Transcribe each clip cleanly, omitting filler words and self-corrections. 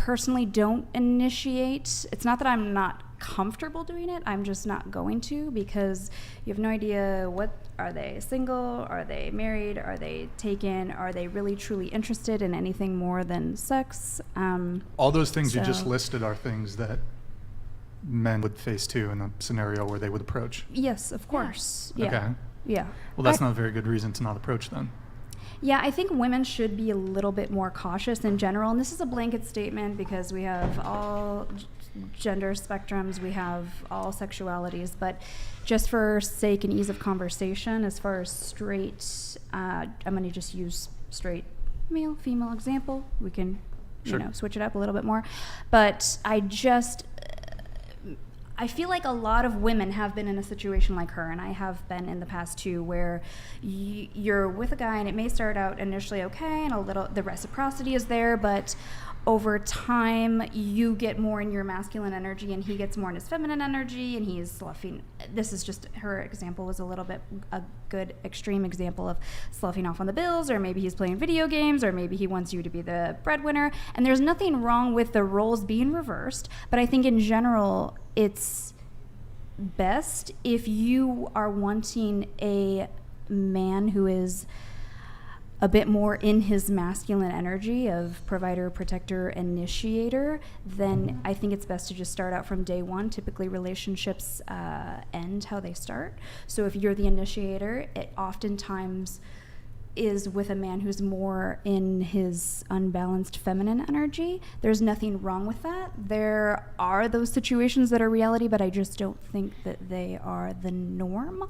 personally don't initiate. It's not that I'm not comfortable doing it, I'm just not going to, because you have no idea are they single, are they married, are they taken, are they really truly interested in anything more than sex. All those things you just listed are things that men would face too in a scenario where they would approach. Yes, of course. Yeah. Okay. Yeah. Well, that's not a very good reason to not approach then. Yeah, I think women should be a little bit more cautious in general, and this is a blanket statement because we have all gender spectrums, we have all sexualities, but just for sake and ease of conversation, as far as straight, I'm going to just use straight male, female example. We can, switch it up a little bit more. But I feel like a lot of women have been in a situation like her, and I have been in the past too, where you're with a guy and it may start out initially okay, and the reciprocity is there, but over time you get more in your masculine energy and he gets more in his feminine energy, and he's sloughing. This is just, her example was a good extreme example of sloughing off on the bills, or maybe he's playing video games, or maybe he wants you to be the breadwinner, and there's nothing wrong with the roles being reversed, but I think in general it's best if you are wanting a man who is a bit more in his masculine energy of provider, protector, initiator, then I think it's best to just start out from day one. Typically relationships end how they start. So if you're the initiator, it oftentimes is with a man who's more in his unbalanced feminine energy. There's nothing wrong with that. There are those situations that are reality, but I just don't think that they are the norm.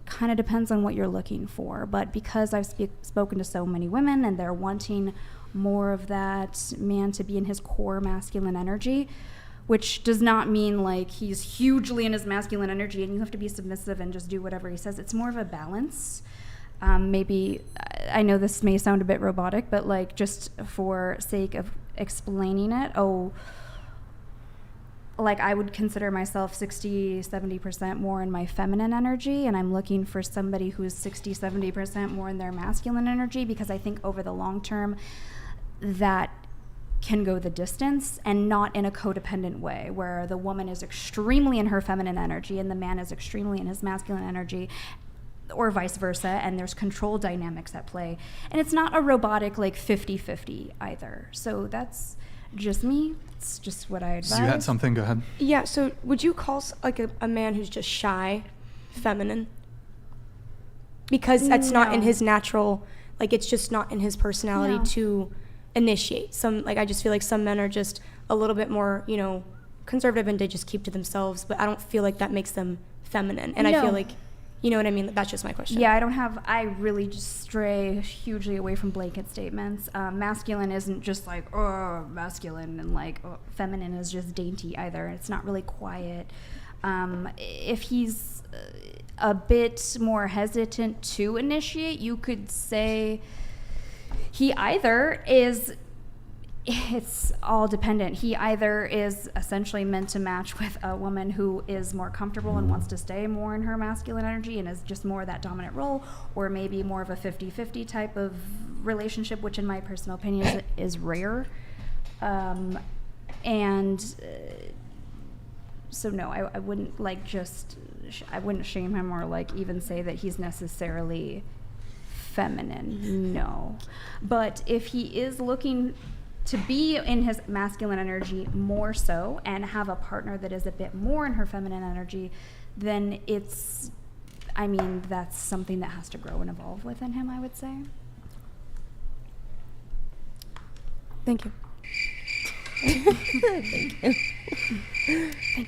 Kind of depends on what you're looking for. But because I've spoken to so many women and they're wanting more of that man to be in his core masculine energy, which does not mean like he's hugely in his masculine energy and you have to be submissive and just do whatever he says. It's more of a balance. Maybe, I know this may sound a bit robotic, but like just for sake of explaining it, like I would consider myself 60-70% more in my feminine energy, and I'm looking for somebody who's 60-70% more in their masculine energy, because I think over the long term that can go the distance, and not in a codependent way where the woman is extremely in her feminine energy and the man is extremely in his masculine energy, or vice versa, and there's control dynamics at play. And it's not a robotic like 50-50 either. So that's just me. It's just what I advise. You had something, go ahead. Yeah, so would you call like a man who's just shy feminine? Because that's not in his natural, like it's just not in his personality to initiate. I just feel like some men are just a little bit more, conservative and they just keep to themselves, but I don't feel like that makes them feminine. And I feel like, you know what I mean? That's just my question. Yeah, I really just stray hugely away from blanket statements. Masculine isn't just like, masculine, and like feminine is just dainty either. It's not really quiet. If he's a bit more hesitant to initiate, you could say he either is, it's all dependent. He either is essentially meant to match with a woman who is more comfortable and wants to stay more in her masculine energy and is just more that dominant role, or maybe more of a 50-50 type of relationship, which in my personal opinion is rare. So no, I wouldn't I wouldn't shame him or like even say that he's necessarily feminine, no. But if he is looking to be in his masculine energy more so and have a partner that is a bit more in her feminine energy, then that's something that has to grow and evolve within him, I would say. Thank you. Thank you.